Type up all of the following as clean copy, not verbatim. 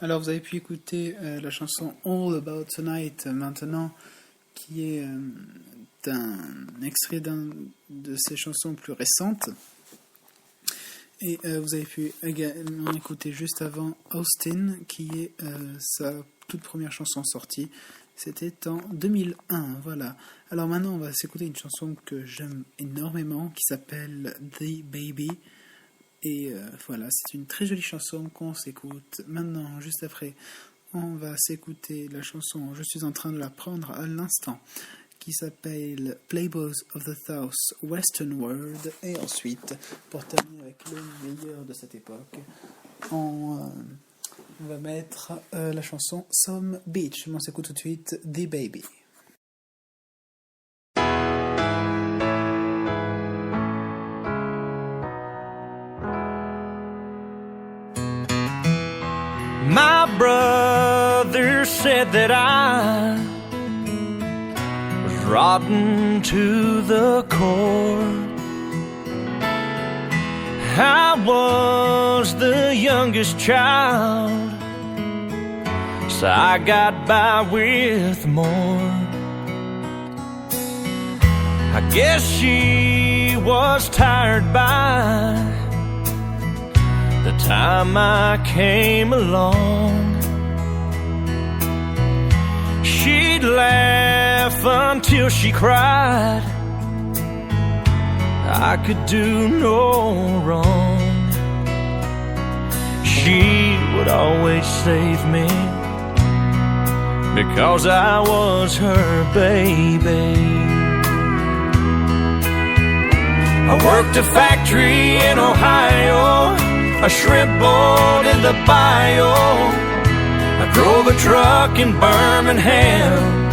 Alors vous avez pu écouter la chanson All About Tonight maintenant, qui est un extrait de ses chansons plus récentes. Et vous avez pu également écouter juste avant Austin, qui est sa toute première chanson sortie. C'était en 2001, voilà. Alors maintenant on va s'écouter une chanson que j'aime énormément, qui s'appelle The Baby. Et voilà, c'est une très jolie chanson qu'on s'écoute. Maintenant, juste après, on va s'écouter la chanson, je suis en train de la prendre à l'instant, qui s'appelle Playboys of the South Western World. Et ensuite, pour terminer avec le meilleur de cette époque, on va mettre la chanson Some Beach. On s'écoute tout de suite The Baby. My brother said that I was rotten to the core. I was the youngest child, so I got by with more. I guess she was tired by the time I came along. She'd laugh until she cried. I could do no wrong. She would always save me because I was her baby. I worked a factory in Ohio, a shrimp boat in the bayou. I drove a truck in Birmingham,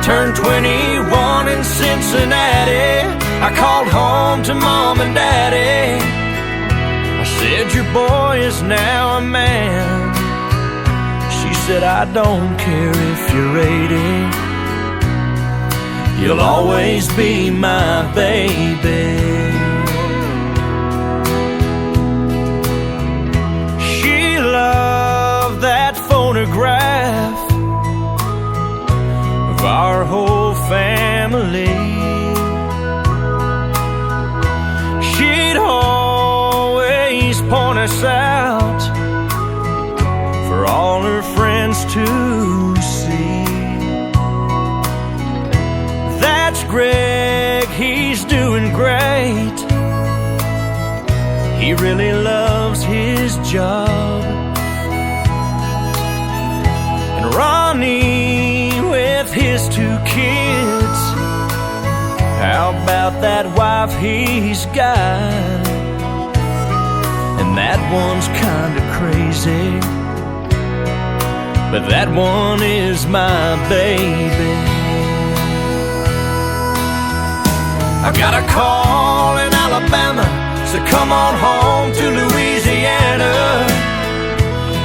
turned 21 in Cincinnati. I called home to mom and daddy. I said, your boy is now a man. She said, I don't care if you're 80. You'll always be my baby. That photograph of our whole family. She'd always point us out for all her friends to see. That's Greg, he's doing great. He really loves his job. And Ronnie with his 2 kids, how about that wife he's got? And that one's kinda crazy, but that one is my baby. I got a call in Alabama, so come on home to Louisiana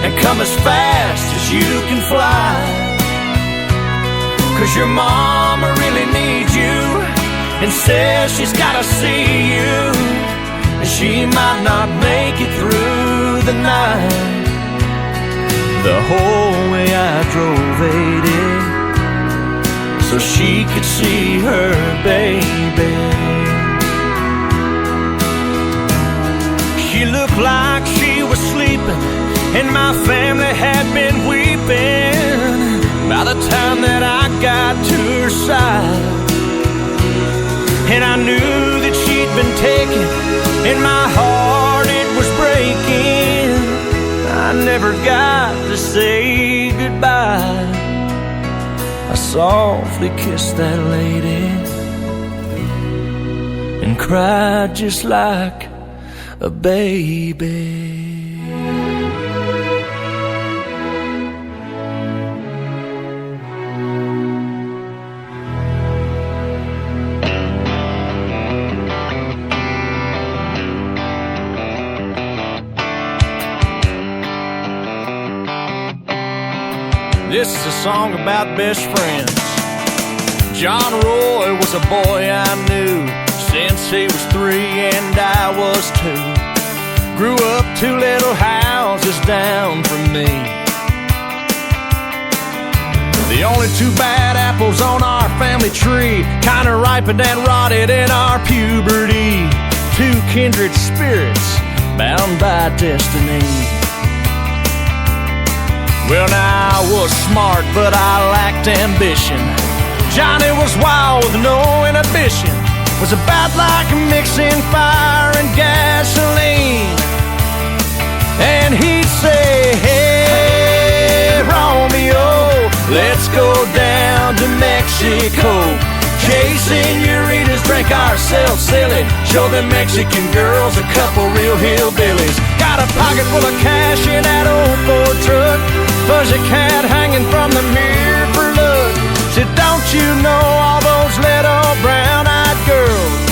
and come as fast as you can fly. 'Cause your mama really needs you and says she's gotta see you, and she might not make it through the night. The whole way I drove 80 so she could see her baby. She looked like she was sleeping, and my family had been weeping by the time that I got to her side. And I knew that she'd been taken, and my heart, it was breaking. I never got to say goodbye. I softly kissed that lady and cried just like a baby. This is a song about best friends. John Roy was a boy I knew since he was 3 and I was 2. Grew up 2 little houses houses down from me. The only two bad apples on our family tree kinda ripened and rotted in our puberty. Two kindred spirits bound by destiny. Well, now I was smart, but I lacked ambition. Johnny was wild with no inhibition. Was about like mixing fire and gasoline. And he'd say, hey, Romeo, let's go down to Mexico. Chase senoritas, drink ourselves silly. Show them Mexican girls a couple real hillbillies. Got a pocket full of cash in that old Ford truck. Fuzzy cat hanging from the mirror for luck. Said, don't you know all those little brown-eyed girls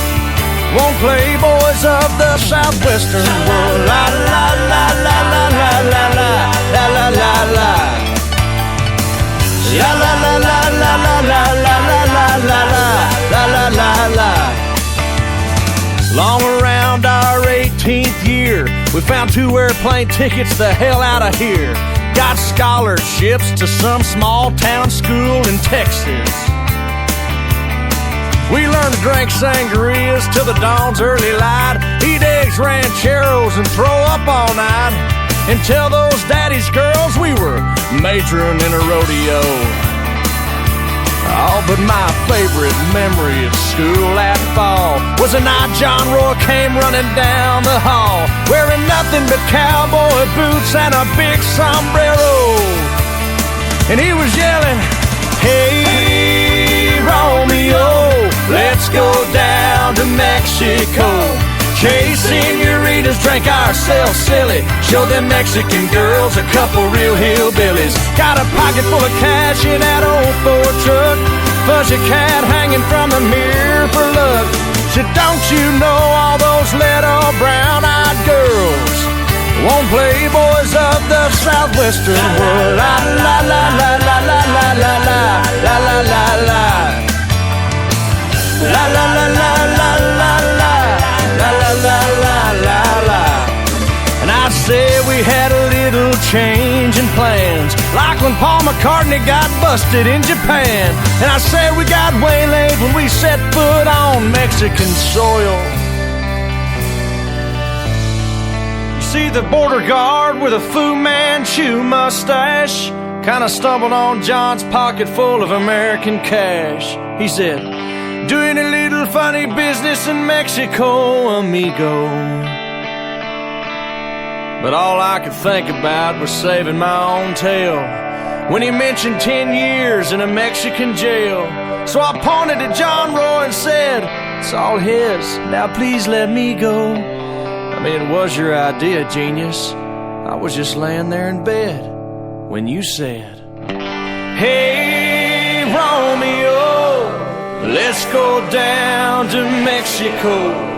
won't play boys of the southwestern world? La la la la la la la la la la la la. La la la la la la la la la la la la la la. Long around our 18th year, we found 2 airplane tickets the hell out of here. Got scholarships to some small town school in Texas. We learned to drink sangrias till the dawn's early light, eat eggs, rancheros, and throw up all night, and tell those daddy's girls we were majoring in a rodeo. Oh, but my favorite memory of school that fall was the night John Roy came running down the hall, wearing nothing but cowboy boots and a big sombrero. And he was yelling, hey, Romeo, let's go down to Mexico. Chase senoritas, drink ourselves silly. Show them Mexican girls a couple real hillbillies. Got a pocket full of cash in that old Ford truck. Fuzzy cat hanging from the mirror for luck. Said, don't you know all those little brown-eyed girls won't play boys of the southwestern world? La la la la la la la la la la la la la. La la la la la la la. La la la la la la. And I said we had a little change in plans, like when Paul McCartney got busted in Japan. And I said we got waylaid when we set foot on Mexican soil. You see the border guard with a Fu Manchu mustache kinda stumbled on John's pocket full of American cash. He said, doing a little funny business in Mexico, amigo. But all I could think about was saving my own tail when he mentioned 10 years in a Mexican jail. So I pointed to John Roy and said, it's all his, now please let me go. I mean, it was your idea, genius. I was just laying there in bed when you said, hey, Romeo, let's go down to Mexico.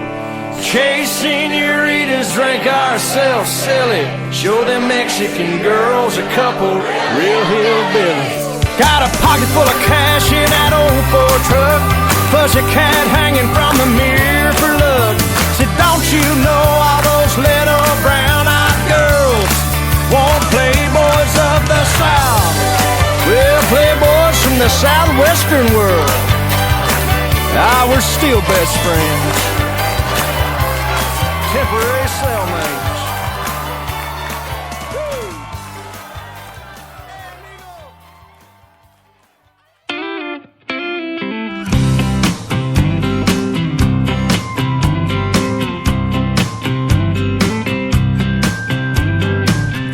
Chase senoritas, drink ourselves silly. Show them Mexican girls a couple real hillbillies. Got a pocket full of cash in that old Ford truck. Fuzzy cat hanging from the mirror for luck. Said, don't you know all those little brown-eyed girls won't play boys of the South? Well, playboys from the southwestern world. Ah, we're still best friends. Temporary cellmates.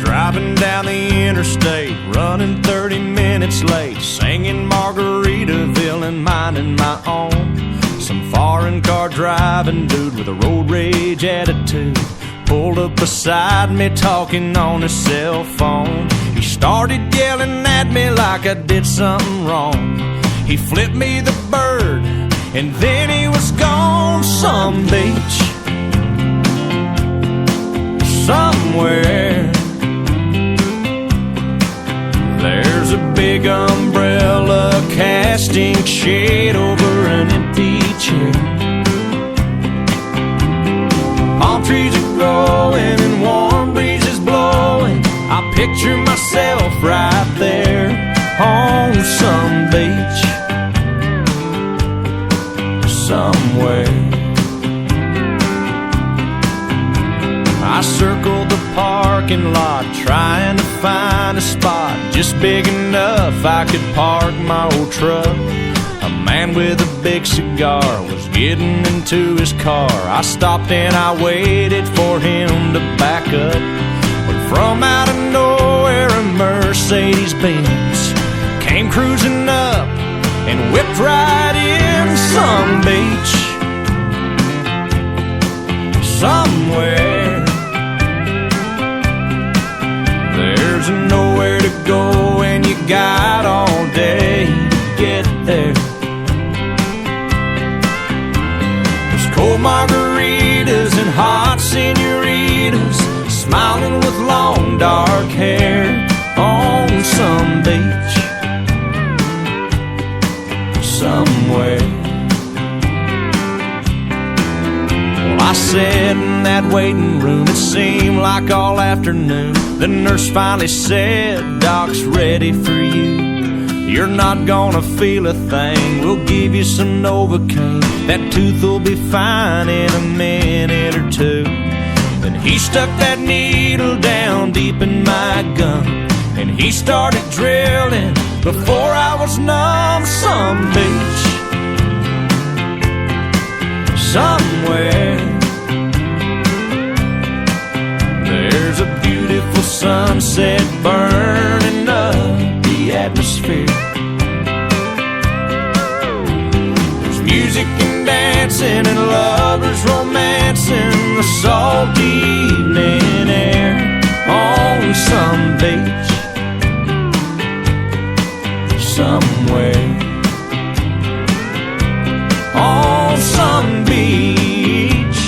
Driving down the interstate, running 30 minutes late, singing Margaritaville and minding my own. Some foreign car driving dude with a road rage attitude pulled up beside me talking on his cell phone. He started yelling at me like I did something wrong. He flipped me the bird and then he was gone. Some beach somewhere, there's a big umbrella casting shade over an empty chair. Palm trees are growing and warm breezes blowing. picture myself right there on some beach somewhere. I circled the parking lot trying to find a spot just big enough I could park my old truck. A man with a big cigar was getting into his car. I stopped and I waited for him to back up. When from out of nowhere a Mercedes-Benz came cruising up and whipped right in some beach somewhere. There's nowhere to go and you got all day to get there. There's cold margaritas and hot senoritas smiling with long dark hair on some beach somewhere. Well, I sat in that waiting room, it seemed like all afternoon. The nurse finally said, "Doc's ready for you. You're not gonna feel a thing. We'll give you some Novocaine. That tooth will be fine in a minute or two." Then he stuck that needle down deep in my gum, and he started drilling before I was numb. Some beach somewhere. There's a beautiful sunset burning up the atmosphere. There's music and dancing and lovers romancing the salty evening air on some beach somewhere. On some beach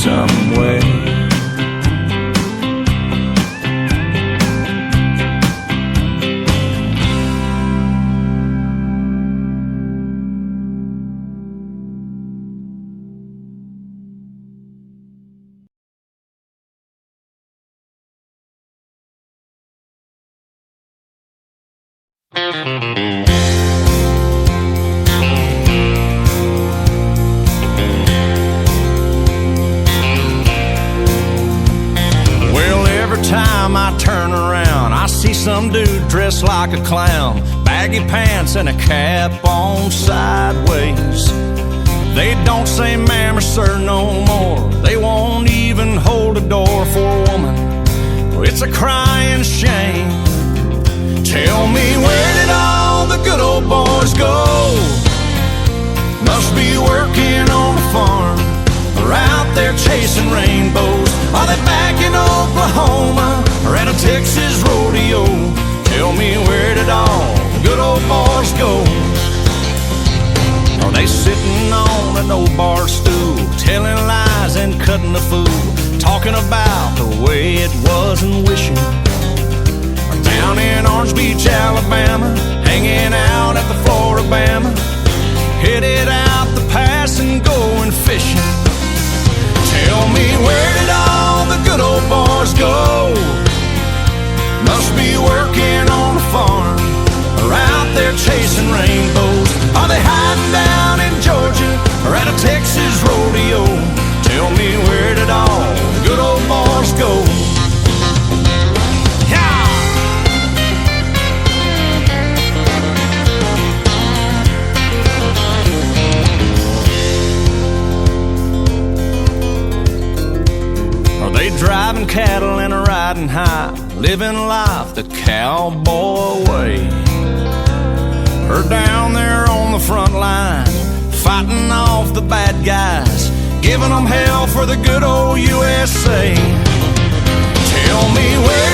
somewhere. Well, every time I turn around, I see some dude dressed like a clown, baggy pants and a cap on sideways. They don't say ma'am or sir no more. They won't even hold a door for a woman. Well, it's a crying shame. Tell me, where did all the good old boys go? Must be working on the farm, or out there chasing rainbows. Are they back in Oklahoma or at a Texas rodeo? Tell me, where did all the good old boys go? Are they sitting on an old bar stool, telling lies and cutting the fool, talking about the way it was and wishing? Or down in Orange Beach, Alabama, hanging out at the Floribama, headed out the pass and going fishing? Tell me, where did all the good old boys go? Must be working on the farm, or out there chasing rainbows. Are they hiding down in Georgia or at a Texas rodeo? Tell me, where did all the good old boys go? They driving cattle and riding high, living life the cowboy way. Or down there on the front line, fighting off the bad guys, giving them hell for the good old USA. Tell me, where